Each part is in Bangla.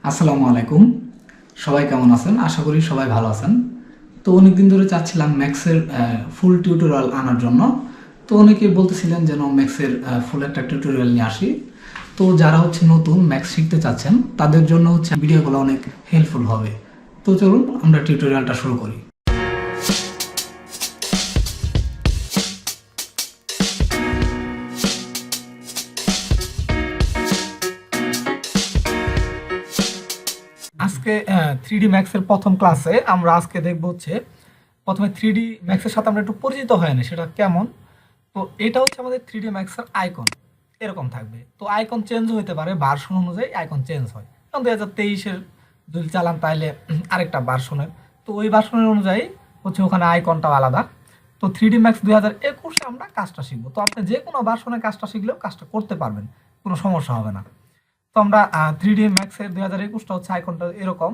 আসসালামু আলাইকুম। সবাই কেমন আছেন? আশা করি সবাই ভালো আছেন। তো অনেকদিন ধরে চাচ্ছিলাম ম্যাক্সের ফুল টিউটোরিয়াল আনার জন্য। তো অনেকে বলতেছিলেন যেন ম্যাক্সের ফুল একটা টিউটোরিয়াল নিয়ে আসি। তো যারা নতুন ম্যাক্স শিখতে চাচ্ছেন তাদের জন্য ভিডিওগুলো অনেক হেল্পফুল হবে। তো চলুন আমরা টিউটোরিয়ালটা শুরু করি। আজকে 3D ম্যাক্সের প্রথম ক্লাসে আমরা আজকে দেখব প্রথমে 3D ম্যাক্সের সাথে আমরা একটু পরিচিত হয়নি সেটা কেমন। তো এটা আমাদের 3D ম্যাক্সের আইকন এরকম থাকবে। তো আইকন চেঞ্জ হতে পারে, ভার্সন অনুযায়ী আইকন চেঞ্জ হয়। কারণ 2023-এর যদি চালান তাহলে আরেকটা ভার্সনের, তো ওই ভার্সনের অনুযায়ী ওখানে আইকনটাও আলাদা। তো 3D ম্যাক্স 2021-এ আমরা কাজটা শিখবো। তো আপনি যে কোনো ভার্সনের কাজটা শিখলেও কাজটা করতে পারবেন, কোনো সমস্যা হবে না। তো আমরা 3D ম্যাক্সের 2021টা আইকনটা এরকম।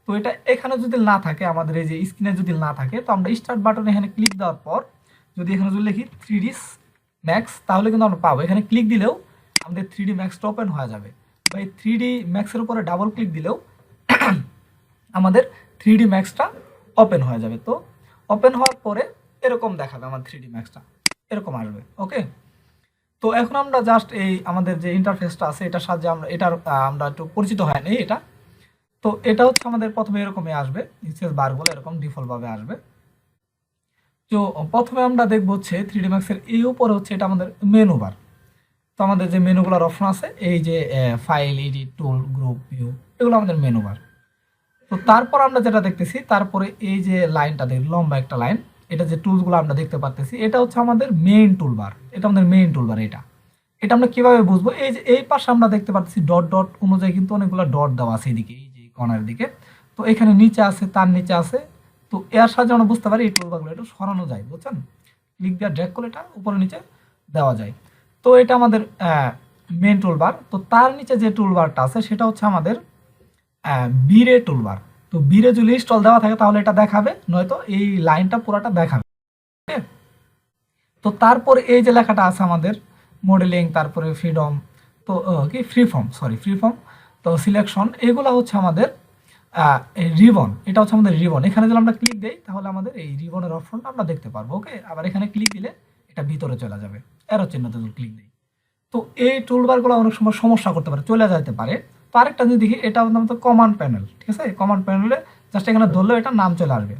তো এটা এখানে যদি না থাকে, আমাদের এই যে স্ক্রিনে যদি না থাকে, তো আমরা স্টার্ট বাটনে এখানে ক্লিক দেওয়ার পর যদি এখানে যদি লিখি 3D ম্যাক্স, তাহলে কিন্তু আমরা পাবো। এখানে ক্লিক দিলেও আমাদের 3D ম্যাক্সটা ওপেন হয়ে যাবে, বা এই 3D ম্যাক্সের উপরে ডাবল ক্লিক দিলেও আমাদের 3D ম্যাক্সটা ওপেন হয়ে যাবে। তো ওপেন হওয়ার পরে এরকম দেখাবে আমার 3D ম্যাক্সটা, এরকম আসবে। ওকে, তো এখন আমরা জাস্ট এই আমাদের যে ইন্টারফেসটা আছে এটার সাহায্যে আমরা একটু পরিচিত হয়নি এটা। তো এটা আমাদের প্রথমে এরকমই আসবে, স্পেস বারগুলো এরকম ডিফল্টভাবে আসবে। তো প্রথমে আমরা দেখবো 3D ম্যাক্সের এই উপরে এটা আমাদের মেনু বার। তো আমাদের যে মেনুগুলোর অপশন আছে, এই যে ফাইল, এডিট, টুল, গ্রুপ, ভিউ, এগুলো আমাদের মেনু বার। তো তারপর আমরা যেটা দেখতেছি, তারপরে এই যে লাইনটা দেখ, লম্বা একটা লাইন, এটা যে টুলসগুলো আমরা দেখতে পারতেছি, এটা আমাদের মেইন টুলবার। এটা আমাদের মেইন টুলবার। এটা এটা আমরা কিভাবে বুঝবো? এই যে এই পাশে আমরা দেখতে পাচ্ছি ডট ডট অনুযায়ী কিন্তু অনেকগুলো ডট দেওয়া আছে এদিকে, এই যে কর্নারের দিকে। তো এখানে নিচে আছে, তার নিচে আছে। তো এর সাহায্যে আমরা বুঝতে পারি এই টুলবারগুলো একটু সরানো যায়, বুঝছেন? ক্লিক দিয়ে ড্র্যাগ করলে এটা উপরে নিচে দেওয়া যায়। তো এটা আমাদের মেইন টুলবার। তো তার নিচে যে টুলবারটা আছে সেটা আমাদের বিরে টুলবার। তো বিরে যদি ইনস্টল দেওয়া থাকে তাহলে এটা দেখাবে, নয়তো এই লাইনটা পুরোটা দেখাবে। তো তারপর এই যে লেখাটা আছে আমাদের মডেলিং, তারপরে ফ্রিডম, তো কি ফ্রি ফর্ম, তো সিলেকশন, এগুলো আমাদের রিবন। এটা আমাদের রিবন। এখানে যদি আমরা ক্লিক দিই তাহলে আমাদের এই রিবনের অপশনটা আমরা দেখতে পারবো। ওকে, আবার এখানে ক্লিক দিলে এটা ভিতরে চলে যাবে, এরো চিহ্নতে যদি ক্লিক দিই। তো এই টুলবারগুলো অনেক সময় সমস্যা করতে পারে, চলে যেতে পারে। তো আরেকটা যদি দেখি, এটা আমাদের কমান্ড প্যানেল। ঠিক আছে, কমান্ড প্যানেলে জাস্ট এখানে ধরলেও এটা নাম চলে আসবে।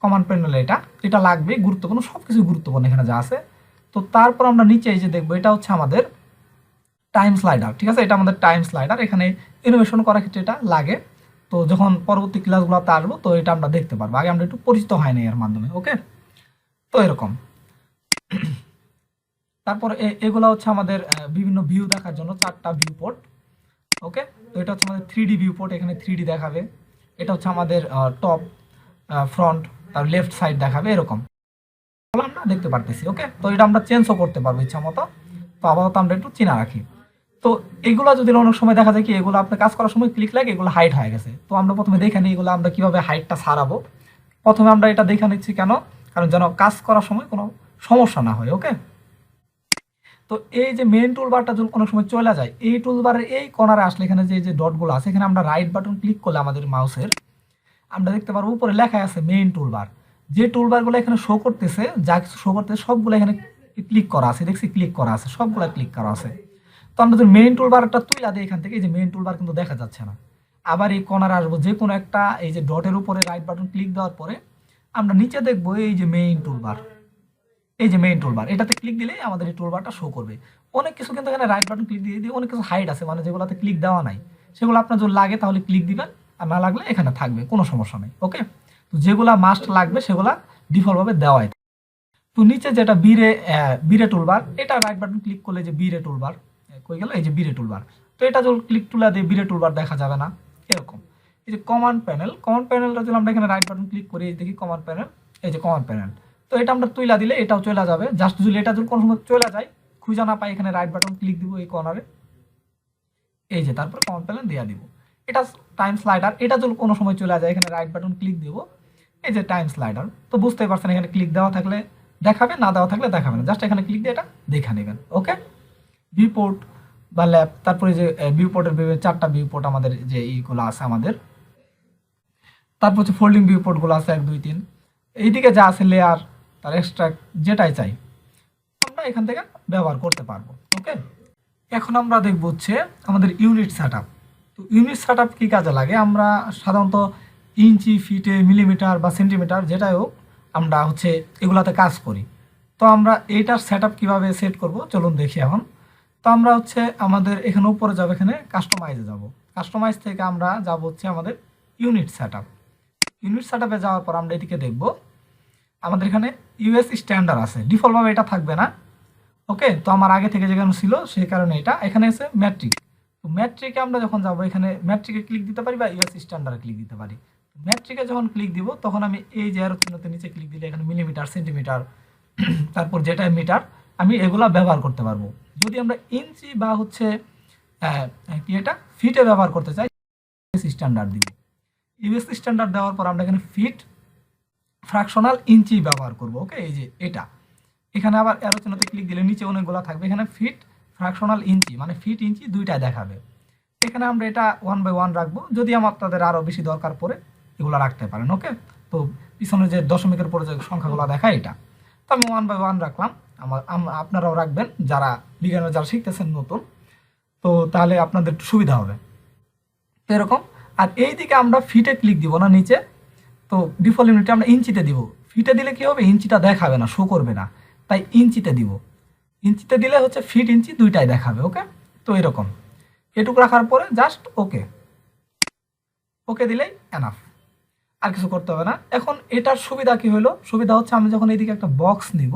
কমান্ড প্যানেলে এটা লাগবে, গুরুত্বপূর্ণ, সব কিছু গুরুত্বপূর্ণ এখানে যা আছে। তো তারপর আমরা নিচে এই যে দেখবো, এটা আমাদের টাইম স্লাইডার। ঠিক আছে, এটা আমাদের টাইম স্লাইডার। এখানে ইনোভেশন করার ক্ষেত্রে এটা লাগে। তো যখন পরবর্তী ক্লাসগুলোতে আসবো তো এটা আমরা দেখতে পারবো, আগে আমরা একটু পরিচিত হয়নি এর মাধ্যমে। ওকে, তো এরকম। তারপর এগুলো আমাদের বিভিন্ন ভিউ দেখার জন্য 4টা ভিউ পোর্ট। ওকে, তো এটা আমাদের 3D ভিউ পোর্ট, এখানে 3D দেখাবে। এটা আমাদের টপ, ফ্রন্ট, তার লেফট সাইড দেখাবে, এরকম আমরা দেখতে পারতেছি। ওকে, তো এটা আমরা চেঞ্জও করতে পারবো ইচ্ছা মতো। তো আপাতত আমরা একটু চিনা রাখি। তো এগুলো যদি অনেক সময় দেখা যায় কি, এগুলো আপনি কাজ করার সময় ক্লিক লাগে এগুলো হাইট হয়ে গেছে। তো আমরা প্রথমে দেখে নিই এগুলো আমরা কিভাবে হাইটটা সারাবো। প্রথমে আমরা এটা দেখে নিচ্ছি কেন, কারণ যেন কাজ করার সময় কোনো সমস্যা না হয়। ওকে, তো এই যে মেইন টুলবারটা যদি কোনো সময় চলে যায়, এই টুলবারের এই কর্নারে আসলে এখানে যে ডটগুলো আছে, এখানে আমরা রাইট বাটন ক্লিক করলে আমাদের মাউসের আমরা দেখতে পারবো উপরে লেখা আছে মেইন টুলবার। যে টুলবারগুলো এখানে শো করতেছে, যা কিছু শো করতেছে সবগুলো এখানে ক্লিক করা আছে, দেখছি ক্লিক করা আছে, সবগুলো ক্লিক করা আছে। তো আমরা যদি মেইন টুলবারটা তুইলা দিই এখান থেকে, এই যে মেইন টুলবার কিন্তু দেখা যাচ্ছে না। আবার এই কর্নারে আসবো, যে কোনো একটা এই যে ডটের উপরে রাইট বাটন ক্লিক দেওয়ার পরে আমরা নিচে দেখবো এই যে মেইন টুলবার। এই যে মেইন টুলবার, এটাতে ক্লিক দিলে আমাদের এই টুলবারটা শো করবে। অনেক কিছু কিন্তু এখানে রাইট বাটন ক্লিক দিয়ে অনেক কিছু হাইড আছে, মানে যেগুলোতে ক্লিক দেওয়া নাই, সেগুলো আপনার যদি লাগে তাহলে ক্লিক দিবেন, আর না লাগলে এখানে থাকবে, কোনো সমস্যা নেই। ওকে, তো যেগুলা মাস্ট লাগবে সেগুলা ডিফল্টভাবে দেওয়াই। তো নিচে যেটা বিরে টুলবার, এটা রাইট বাটন ক্লিক করলে যে বিরে টুলবার কই গেল, এই যে বিরে টুলবার। তো এটা যদি ক্লিক তুলা দিয়ে বিরে টুলবার দেখা যাবে না, এরকম। এই যে কমান্ড প্যানেলটা যদি আমরা এখানে রাইট বাটন ক্লিক করি, দেখি কমান্ড প্যানেল, এই যে কমান্ড প্যানেল। তো এটা আমরা তুইলা দিলে এটাও চলে যাবে। জাস্ট যদি এটা যদি কোনো সময় চলে যায়, খুঁজে না পাই, এখানে রাইট বাটন ক্লিক দিব এই কর্নারে, এই যে তারপর কমান্ড প্যানেল দিয়ে দিব। এটা টাইম স্লাইডার, এটা যদি কোনো সময় চলে যায়, এখানে রাইট বাটন ক্লিক দিব, এই যে টাইম স্লাইডার। তো বুঝতেই পারছেন এখানে ক্লিক দেওয়া থাকলে দেখাবে, না দেওয়া থাকলে দেখাবে না, জাস্ট এখানে ক্লিক দিয়ে এটা দেখে নেবেন। ওকে, ভিউপোর্ট বা ল্যাব, তারপরে যে ভিউপোর্টের বিভিন্ন 4টা ভিউপোর্ট আমাদের যে এইগুলো আছে আমাদের, তারপর হচ্ছে ফোল্ডিং ভিউপোর্টগুলো আছে 1 2 3, এইদিকে যা আছে লেয়ার, তার এক্সট্রাক্ট যেটাই চাই আমরা এখান থেকে ব্যবহার করতে পারবো। ওকে, এখন আমরা দেখব হচ্ছে আমাদের ইউনিট সেটআপ। তো ইউনিট সেটআপ কি কাজে লাগে? আমরা সাধারণত ইঞ্চি, ফিটে, মিলিমিটার বা সেন্টিমিটার যেটাই হোক আমরা হচ্ছে এগুলাতে কাজ করি। তো আমরা এইটার সেটআপ কিভাবে সেট করব চলুন দেখি এখন। তো আমরা হচ্ছে আমাদের এখানে উপরে যাব, এখানে কাস্টমাইজে যাব। কাস্টমাইজ থেকে আমরা যাব হচ্ছে আমাদের ইউনিট সেটআপ। ইউনিট সেটআপে যাওয়ার পর আমরা এদিকে দেখব আমাদের এখানে ইউএস স্ট্যান্ডার্ড আছে, ডিফল্টভাবে এটা থাকবে না। ওকে, তো আমার আগে থেকে যেখানে ছিল সেই কারণে এটা এখানে আছে ম্যাট্রিক। তো ম্যাট্রিকে আমরা যখন যাব এখানে ম্যাট্রিকে ক্লিক দিতে পারি বা ইউএস স্ট্যান্ডার্ডে ক্লিক দিতে পারি। ম্যাট্রিকে যখন ক্লিক দিব তখন আমি এই যে অ্যারো চিহ্নতে নিচে ক্লিক দিলে এখানে মিলিমিটার, সেন্টিমিটার, তারপর যেটা মিটার আমি এগুলা ব্যবহার করতে পারবো। যদি আমরা ইঞ্চি বা হচ্ছে কি এটা ফিটে ব্যবহার করতে চাই স্ট্যান্ডার্ড দিব। ইউএস স্ট্যান্ডার্ড দেওয়ার পর আমরা এখানে ফিট ফ্র্যাকশনাল ইঞ্চি ব্যবহার করব। ওকে, এই যে এটা এখানে আবার অ্যারো চিহ্নতে ক্লিক দিলে নিচে অনেকগুলো থাকবে, এখানে ফিট ফ্র্যাকশনাল ইঞ্চি মানে ফিট ইঞ্চি দুইটাই দেখাবে। এখানে আমরা এটা 1/1 রাখবো, যদি আপনাদের আরও বেশি দরকার পড়ে এগুলো রাখতে পারেন। ওকে, তো পিছনে যে দশমিকের পরে যে সংখ্যাগুলো দেখায় এটা, তো আমি 1/1 রাখলাম। আপনারাও রাখবেন যারা বিজ্ঞানের যারা শিখতেছেন নতুন, তো তাহলে আপনাদের একটু সুবিধা হবে। তো এরকম, আর এই দিকে আমরা ফিটে ক্লিক দিব না নিচে, তো ডিফল্ট ইউনিটে আমরা ইঞ্চিতে দিব। ফিটে দিলে কি হবে, ইঞ্চিটা দেখাবে না, শো করবে না, তাই ইঞ্চিতে দিব। ইঞ্চিতে দিলে হচ্ছে ফিট ইঞ্চি দুইটাই দেখাবে। ওকে, তো এরকম এটুকু রাখার পরে জাস্ট ওকে, ওকে দিলেই এনাফ, আর কিছু করতে হবে না। এখন এটার সুবিধা কি হলো? সুবিধা হচ্ছে আমি যখন এইদিকে একটা বক্স নিব,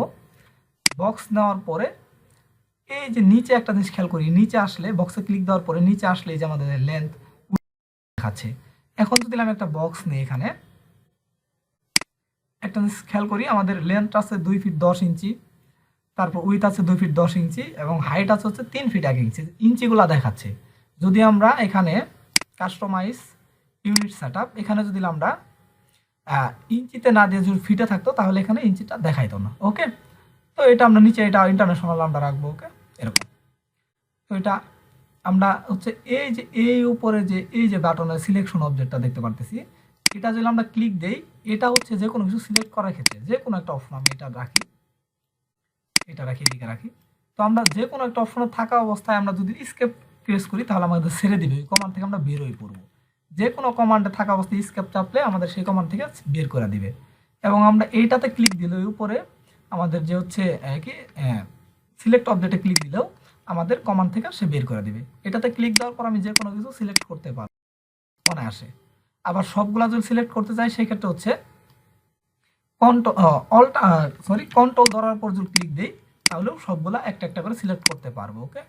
বক্স নেওয়ার পরে এই যে নিচে একটা জিনিস খেয়াল করি, নিচে আসলে বক্সে ক্লিক দেওয়ার পরে নিচে আসলে এই যে আমাদের লেন্থ দেখাচ্ছে। এখন যদি আমি একটা বক্স নিই, এখানে একটা জিনিস খেয়াল করি, আমাদের লেন্থ আছে 2 ফিট 10 ইঞ্চি, তারপর উইথ আছে 2 ফিট 10 ইঞ্চি এবং হাইট আছে হচ্ছে 3 ফিট 1 ইঞ্চি, ইঞ্চিগুলো দেখাচ্ছে। যদি আমরা এখানে কাস্টমাইজ ইউনিট সেটআপ এখানে যদি আমরা ইঞ্চিতে না দিয়ে যদি ফিটে থাকতো তাহলে এখানে ইঞ্চিটা দেখাইতো না। ওকে, তো এটা আমরা নিচে এটা ইন্টারন্যাশনাল আমরা রাখবো। ওকে, এরকম। তো এটা আমরা হচ্ছে এই যে এই উপরে যে এই যে বাটনের সিলেকশন অবজেক্টটা দেখতে পারতেছি, এটা যদি আমরা ক্লিক দেই এটা হচ্ছে যে কোনো কিছু সিলেক্ট করার ক্ষেত্রে যে কোনো একটা অপশন আমি এটা রাখি, এটা রাখি, এদিকে রাখি। তো আমরা যে কোনো একটা অপশনে থাকা অবস্থায় আমরা যদি স্কেপ প্রেস করি তাহলে আমাদের ছেড়ে দিবে, ওই কমান্ড থেকে আমরা বের হয়ে পড়বো। যে কোনো কমান্ডে থাকা অবস্থায় স্কেপ চাপলে আমাদের সেই কমান্ড থেকে বের করে দিবে। এবং আমরা এইটাতে ক্লিক দিলে ওই উপরে আমাদের যে হচ্ছে কি সিলেক্ট অবজেক্টে ক্লিক দিলেও আমাদের কমান্ড থেকে সে বের করে দিবে। এটাতে ক্লিক দেওয়ার পর আমি যে কোনো কিছু সিলেক্ট করতে পারবো মনে আসে। আবার সবগুলা যদি সিলেক্ট করতে চাই সেই ক্ষেত্রে হচ্ছে কন্ট্রোল ধরার পর যদি ক্লিক দিই তাহলেও সবগুলা একটা একটা করে সিলেক্ট করতে পারবো। ওকে,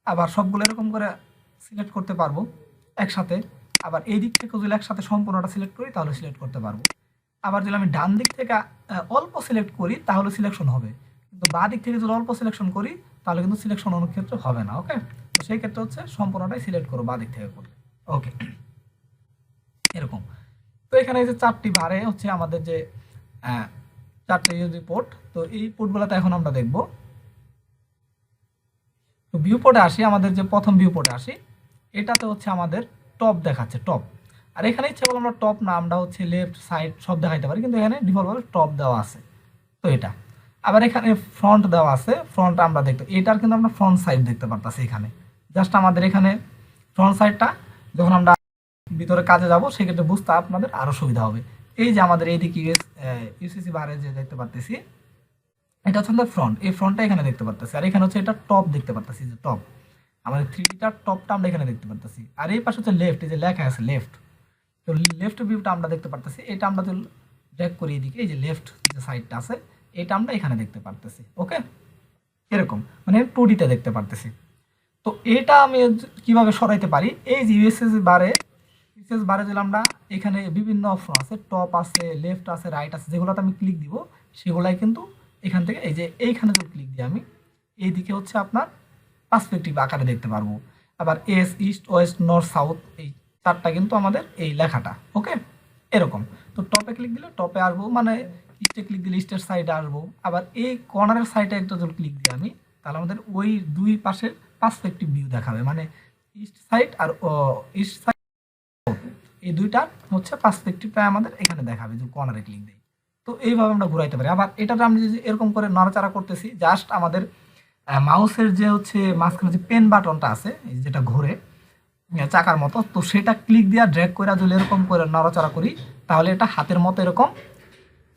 আবার সবগুলো এরকম করে সিলেক্ট করতে পারবো একসাথে। আবার এই দিক থেকে যদি একসাথে সম্পূর্ণটা সিলেক্ট করি তাহলে সিলেক্ট করতে পারবো। আবার যদি আমি ডান দিক থেকে অল্প সিলেক্ট করি তাহলে সিলেকশন হবে, কিন্তু বাঁ দিক থেকে যদি অল্প সিলেকশন করি তাহলে কিন্তু সিলেকশন অনেক ক্ষেত্রে হবে না। ওকে, তো সেই ক্ষেত্রে হচ্ছে সম্পূর্ণটাই সিলেক্ট করো বাঁ দিক থেকে করলে। ওকে, এরকম। তো এখানে এই যে 4টি বারে হচ্ছে আমাদের যে 4টে ইউজি পোর্ট, তো এই পোর্টগুলোতে এখন আমরা দেখব। তো ভিউ পোর্টে আসি, আমাদের যে প্রথম ভিউ পোর্টে আসি, এটাতে হচ্ছে আমাদের টপ দেখাচ্ছে, টপ। আর এখানে ইচ্ছে করলে আমরা টপ না, আমরা হচ্ছে লেফট সাইড সব দেখাইতে পারি, কিন্তু এখানে ডিফল্টভাবে টপ দেওয়া আছে। তো এটা আবার এখানে ফ্রন্ট দেওয়া আছে, ফ্রন্ট আমরা দেখতে এটার কিন্তু আমরা ফ্রন্ট সাইড দেখতে পারতাছি এখানে। জাস্ট আমাদের এখানে ফ্রন্ট সাইডটা যখন আমরা ভিতরে কাজে যাব সেক্ষেত্রে বুঝতে আপনাদের আরও সুবিধা হবে। এই যে আমাদের এইদিকে ইউসিসি বারে যে দেখতে পারতেছি এটা হচ্ছে আমাদের ফ্রন্ট, এই ফ্রন্টটা এখানে দেখতে পারতেছি। আর এখানে হচ্ছে এটা টপ দেখতে পারতেছি, যে টপ আমাদের 3Dটার টপটা আমরা এখানে দেখতে পারতেছি। আর এই পাশে হচ্ছে লেফট, এই যে লেখা আছে লেফট, তো লেফট ভিউটা আমরা দেখতে পারতেছি। এটা আমরা যদি ড্র্যাগ করি এদিকে, এই যে লেফট যে সাইডটা আছে এটা আমরা এখানে দেখতে পারতেছি। ওকে, এরকম মানে 2Dতে দেখতে পারতেছি। তো এটা আমি কিভাবে সরাইতে পারি, এই যে ইউএসএস বারে যদি আমরা এখানে বিভিন্ন অপশন আছে, টপ আছে, লেফট আছে, রাইট আছে, যেগুলোতে আমি ক্লিক দিব সেগুলাই কিন্তু এখান থেকে এই যে এইখানে যদি ক্লিক দিই আমি এইদিকে হচ্ছে আপনার পার্সপেক্টিভ আকারে দেখতে পারবো। আবার S, east, West, north, south, এই 4টা কিন্তু আমাদের এই লেখাটা। ওকে, এরকম। তো টপে ক্লিক দিলে টপে আসবো, মানে ইস্টে ক্লিক দিলে ইস্টের সাইডে আসবো। আবার এই কর্নারের সাইডে একটা যদি ক্লিক দিই আমি তাহলে আমাদের ওই দুই পাশের পার্সপেক্টিভ ভিউ দেখাবে, মানে ইস্ট সাইড আর ইস্ট সাইড এই দুইটা হচ্ছে পার্সপেক্টিভটা আমাদের এখানে দেখাবে যে কর্নারে ক্লিক দিই। তো এইভাবে আমরা ঘুরাইতে পারি। আবার এটাতে আমরা যদি এরকম করে নড়াচড়া করতেছি, জাস্ট আমাদের মাউসের যে হচ্ছে মাঝখানে যে পেন বাটনটা আছে যেটা ঘুরে চাকার মতো, তো সেটা ক্লিক দিয়ে ড্র্যাগ করে যদি এরকম করে নড়াচড়া করি তাহলে এটা হাতের মতো এরকম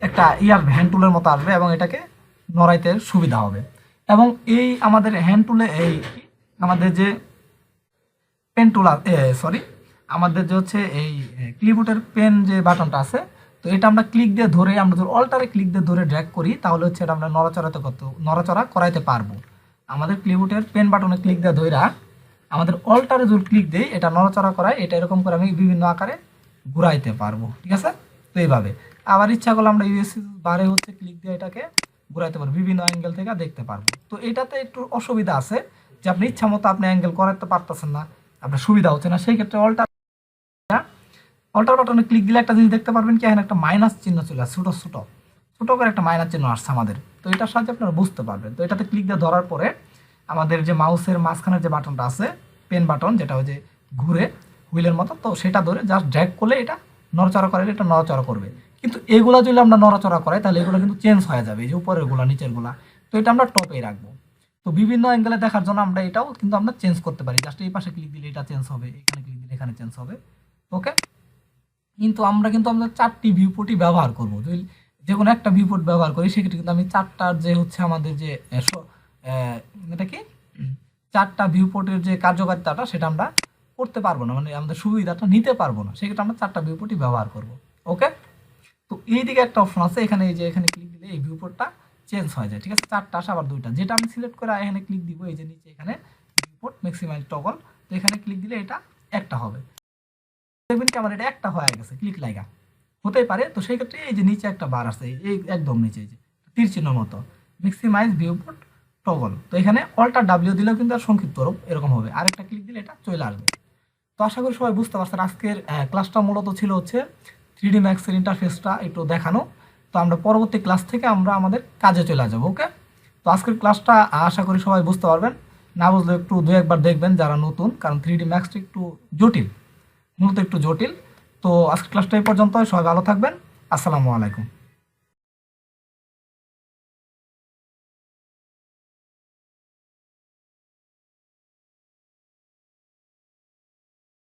একটা হ্যান্ড টুলের মতো আসবে এবং এটাকে নড়াইতে সুবিধা হবে। এবং এই আমাদের হ্যান্ড টুলে এই আমাদের যে পেন টুল সরি আমাদের যে হচ্ছে এই ক্লিপবোর্ডের পেন যে বাটনটা আছে, তো এটা আমরা ক্লিক দিয়ে ধরে আমরা যদি অল্টারে ক্লিক দিয়ে ধরে ড্র্যাগ করি তাহলে হচ্ছে এটা আমরা নড়াচড়া করাইতে পারবো। আমাদের ক্লিপবোর্ডের পেন বাটনে ক্লিক দিয়ে ধইরা আমাদের অল্টারে যদি ক্লিক দেই এটা নড়াচড়া করায়, এটা এরকম করে আমি বিভিন্ন আকারে ঘুরাইতে পারবো। ঠিক আছে, তো এইভাবে আবার ইচ্ছা করলে আমরা ইউএসসি বারে হচ্ছে ক্লিক দিয়ে এটাকে ঘুরাইতে পারবো, বিভিন্ন অ্যাঙ্গেল থেকে দেখতে পারবো। তো এটাতে একটু অসুবিধা আছে যে আপনি ইচ্ছা মতো আপনি অ্যাঙ্গেল করাতে পারতেছেন না, আপনার সুবিধা হচ্ছে না। সেই ক্ষেত্রে অল্টার বাটনে ক্লিক দিলে একটা জিনিস দেখতে পারবেন কি এখানে একটা মাইনাস চিহ্ন চলে আসছে, ছোটো ছোটো ছোটো করে একটা মাইনাস চিহ্ন আসছে আমাদের। তো এটার সাহায্যে আপনারা বুঝতে পারবেন। তো এটাতে ক্লিক দিয়ে ধরার পরে আমাদের যে মাউসের মাঝখানের যে বাটনটা আছে পেন বাটন, যেটা ওই যে ঘুরে হুইলের মতো, তো সেটা ধরে জাস্ট ড্র্যাগ করলে এটা নড়াচড়া করে, এটা নড়াচড়া করবে। কিন্তু এগুলা যদি আমরা নড়াচড়া করাই তাহলে এগুলো কিন্তু চেঞ্জ হয়ে যাবে, এই যে উপরের গুলা নিচের গুলা। তো এটা আমরা টপে রাখবো। তো বিভিন্ন অ্যাঙ্গেলে দেখার জন্য আমরা এটাও কিন্তু আমরা চেঞ্জ করতে পারি, জাস্ট এই পাশে ক্লিক দিলে এটা চেঞ্জ হবে, এখানে ক্লিক দিলে এখানে চেঞ্জ হবে। ওকে, কিন্তু আমরা চারটি ভিউপোর্টই ব্যবহার করবো। যদি যে কোনো একটা ভিউপোর্ট ব্যবহার করি সেক্ষেত্রে কিন্তু আমি চারটার যে হচ্ছে আমাদের যে এটা কি চারটা ভিউপোর্টের যে কার্যকারিতাটা সেটা আমরা করতে পারবো না, মানে আমাদের সুবিধাটা নিতে পারবো না। সেক্ষেত্রে আমরা চারটা ভিউপোর্টই ব্যবহার করবো। ওকে, তো এই দিকে একটা অপশন আছে, এখানে এই যে এখানে ক্লিক দিলে এই ভিউপোর্টটা চেঞ্জ হয়ে যায়। ঠিক আছে, চারটা আসে আবার দুইটা, যেটা আমি সিলেক্ট করে এখানে ক্লিক দিব, এই যে নিচে এখানে ভিউপোর্ট ম্যাক্সিমাইজ টগল, তো এখানে ক্লিক দিলে এটা একটা হবে। দেখবেন কি আমার এটা একটা হয়ে গেছে, ক্লিক লাগা হতেই পারে। তো সেই ক্ষেত্রে এই যে নিচে একটা বার আছে, এই একদম নিচে এই যে তীর চিহ্ন মতো ম্যাক্সিমাইজ ভিউপোর্ট টগল, তো এখানে অল্টার ডাব্লিউ দিলেও কিন্তু আর সংক্ষিপ্ত রূপ এরকম হবে, আরেকটা ক্লিক দিলে এটা চলে আসবে। তো আশা করি সবাই বুঝতে পারছেন। আজকের ক্লাসটা মূলত ছিল হচ্ছে 3D ম্যাক্সের ইন্টারফেসটা একটু দেখানো। তো আমরা পরবর্তী ক্লাস থেকে আমরা আমাদের কাজে চলে যাবো। ওকে, তো আজকের ক্লাসটা আশা করি সবাই বুঝতে পারবেন, না বুঝলে একটু দু একবার দেখবেন যারা নতুন, কারণ 3D ম্যাক্সটা একটু জটিল, মূলত একটু জটিল। তো আজকের ক্লাসটা এই পর্যন্ত, সবাই ভালো থাকবেন। আসসালামু আলাইকুম।